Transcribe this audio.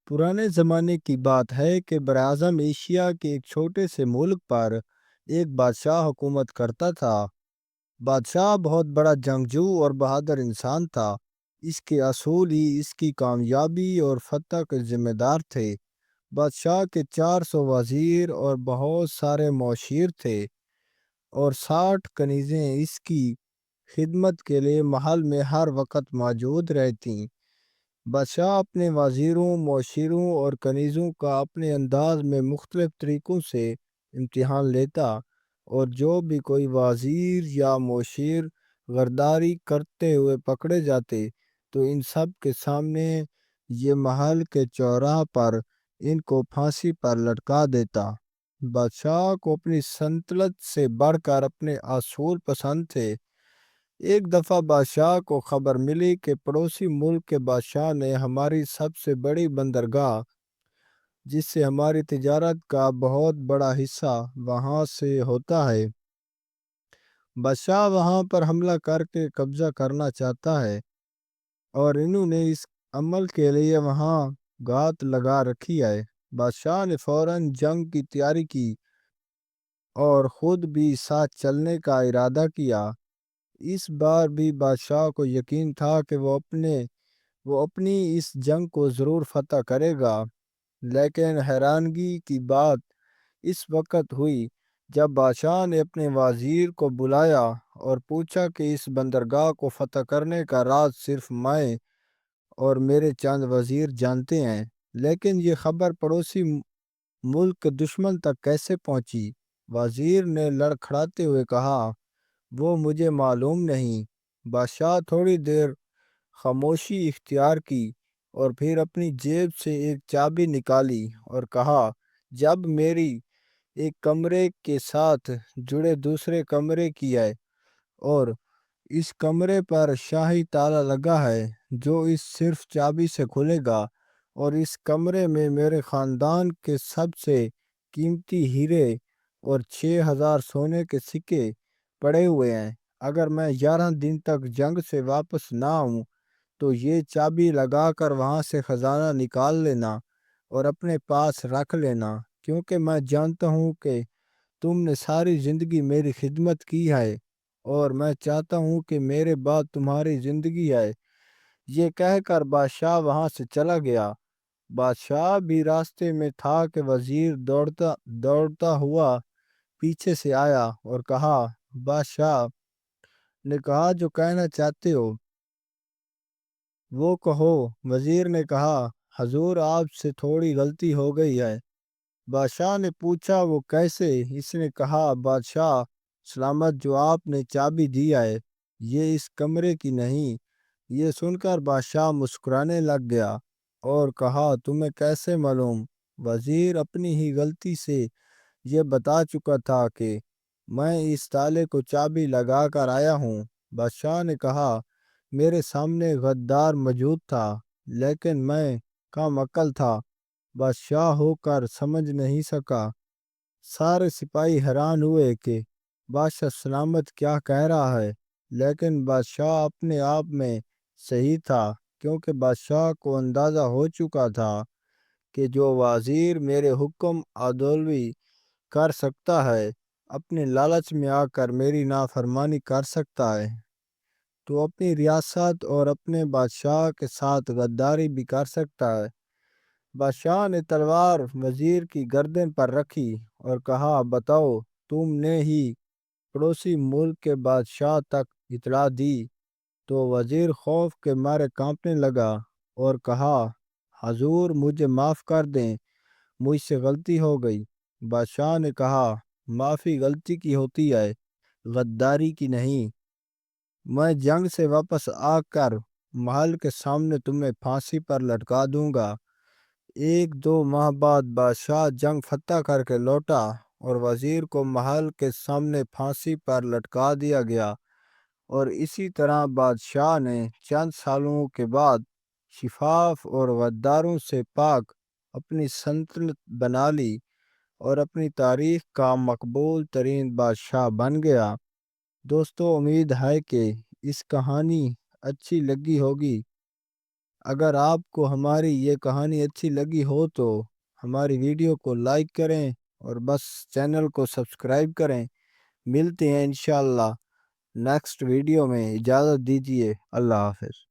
پرانے زمانے کی بات ہے کہ براعظم ایشیا کے ایک چھوٹے سے ملک پر ایک بادشاہ حکومت کرتا تھا۔ بادشاہ بہت بڑا جنگجو اور بہادر انسان تھا۔ اس کے اصول ہی اس کی کامیابی اور فتح کے ذمہ دار تھے۔ بادشاہ کے 400 وزیر اور بہت سارے مشیر تھے اور 60 کنیزیں اس کی خدمت کے لیے محل میں ہر وقت موجود رہتیں۔ بادشاہ اپنے وزیروں، مشیروں اور کنیزوں کا اپنے انداز میں مختلف طریقوں سے امتحان لیتا، اور جو بھی کوئی وزیر یا مشیر غداری کرتے ہوئے پکڑے جاتے تو ان سب کے سامنے یہ محل کے چوراہے پر ان کو پھانسی پر لٹکا دیتا۔ بادشاہ کو اپنی سلطنت سے بڑھ کر اپنے اصول پسند تھے۔ ایک دفعہ بادشاہ کو خبر ملی کہ پڑوسی ملک کے بادشاہ نے ہماری سب سے بڑی بندرگاہ، جس سے ہماری تجارت کا بہت بڑا حصہ وہاں سے ہوتا ہے، بادشاہ وہاں پر حملہ کر کے قبضہ کرنا چاہتا ہے، اور انہوں نے اس عمل کے لیے وہاں گھات لگا رکھی ہے۔ بادشاہ نے فوراً جنگ کی تیاری کی اور خود بھی ساتھ چلنے کا ارادہ کیا۔ اس بار بھی بادشاہ کو یقین تھا کہ وہ اپنی اس جنگ کو ضرور فتح کرے گا، لیکن حیرانگی کی بات اس وقت ہوئی جب بادشاہ نے اپنے وزیر کو بلایا اور پوچھا کہ اس بندرگاہ کو فتح کرنے کا راز صرف میں اور میرے چند وزیر جانتے ہیں، لیکن یہ خبر پڑوسی ملک کے دشمن تک کیسے پہنچی؟ وزیر نے لڑکھڑاتے ہوئے کہا، وہ مجھے معلوم نہیں۔ بادشاہ تھوڑی دیر خاموشی اختیار کی اور پھر اپنی جیب سے ایک چابی نکالی اور کہا، جب میری ایک کمرے کے ساتھ جڑے دوسرے کمرے کی ہے، اور اس کمرے پر شاہی تالا لگا ہے جو اس صرف چابی سے کھلے گا، اور اس کمرے میں میرے خاندان کے سب سے قیمتی ہیرے اور 6000 سونے کے سکے پڑے ہوئے ہیں۔ اگر میں 11 دن تک جنگ سے واپس نہ آؤں تو یہ چابی لگا کر وہاں سے خزانہ نکال لینا اور اپنے پاس رکھ لینا، کیونکہ میں جانتا ہوں کہ تم نے ساری زندگی میری خدمت کی ہے اور میں چاہتا ہوں کہ میرے بعد تمہاری زندگی ہے۔ یہ کہہ کر بادشاہ وہاں سے چلا گیا۔ بادشاہ بھی راستے میں تھا کہ وزیر دوڑتا ہوا پیچھے سے آیا اور کہا، بادشاہ نے کہا، جو کہنا چاہتے ہو وہ کہو۔ وزیر نے کہا، حضور آپ سے تھوڑی غلطی ہو گئی ہے۔ بادشاہ نے پوچھا، وہ کیسے؟ اس نے کہا، بادشاہ سلامت، جو آپ نے چابی دی ہے یہ اس کمرے کی نہیں۔ یہ سن کر بادشاہ مسکرانے لگ گیا اور کہا، تمہیں کیسے معلوم؟ وزیر اپنی ہی غلطی سے یہ بتا چکا تھا کہ میں اس تالے کو چابی لگا کر آیا ہوں۔ بادشاہ نے کہا، میرے سامنے غدار موجود تھا، لیکن میں کم عقل تھا، بادشاہ ہو کر سمجھ نہیں سکا۔ سارے سپاہی حیران ہوئے کہ بادشاہ سلامت کیا کہہ رہا ہے، لیکن بادشاہ اپنے آپ میں صحیح تھا، کیونکہ بادشاہ کو اندازہ ہو چکا تھا کہ جو وزیر میرے حکم عدولی کر سکتا ہے، اپنے لالچ میں آ کر میری نافرمانی کر سکتا ہے، تو اپنی ریاست اور اپنے بادشاہ کے ساتھ غداری بھی کر سکتا ہے۔ بادشاہ نے تلوار وزیر کی گردن پر رکھی اور کہا، بتاؤ، تم نے ہی پڑوسی ملک کے بادشاہ تک اطلاع دی؟ تو وزیر خوف کے مارے کانپنے لگا اور کہا، حضور مجھے معاف کر دیں، مجھ سے غلطی ہو گئی۔ بادشاہ نے کہا، معافی غلطی کی ہوتی ہے، غداری کی نہیں۔ میں جنگ سے واپس آ کر محل کے سامنے تمہیں پھانسی پر لٹکا دوں گا۔ 1-2 ماہ بعد بادشاہ جنگ فتح کر کے لوٹا اور وزیر کو محل کے سامنے پھانسی پر لٹکا دیا گیا، اور اسی طرح بادشاہ نے چند سالوں کے بعد شفاف اور غداروں سے پاک اپنی سلطنت بنا لی اور اپنی تاریخ کا مقبول ترین بادشاہ بن گیا۔ دوستو، امید ہے کہ اس کہانی اچھی لگی ہوگی۔ اگر آپ کو ہماری یہ کہانی اچھی لگی ہو تو ہماری ویڈیو کو لائک کریں اور بس چینل کو سبسکرائب کریں۔ ملتے ہیں انشاءاللہ نیکسٹ ویڈیو میں، اجازت دیجیے، اللہ حافظ۔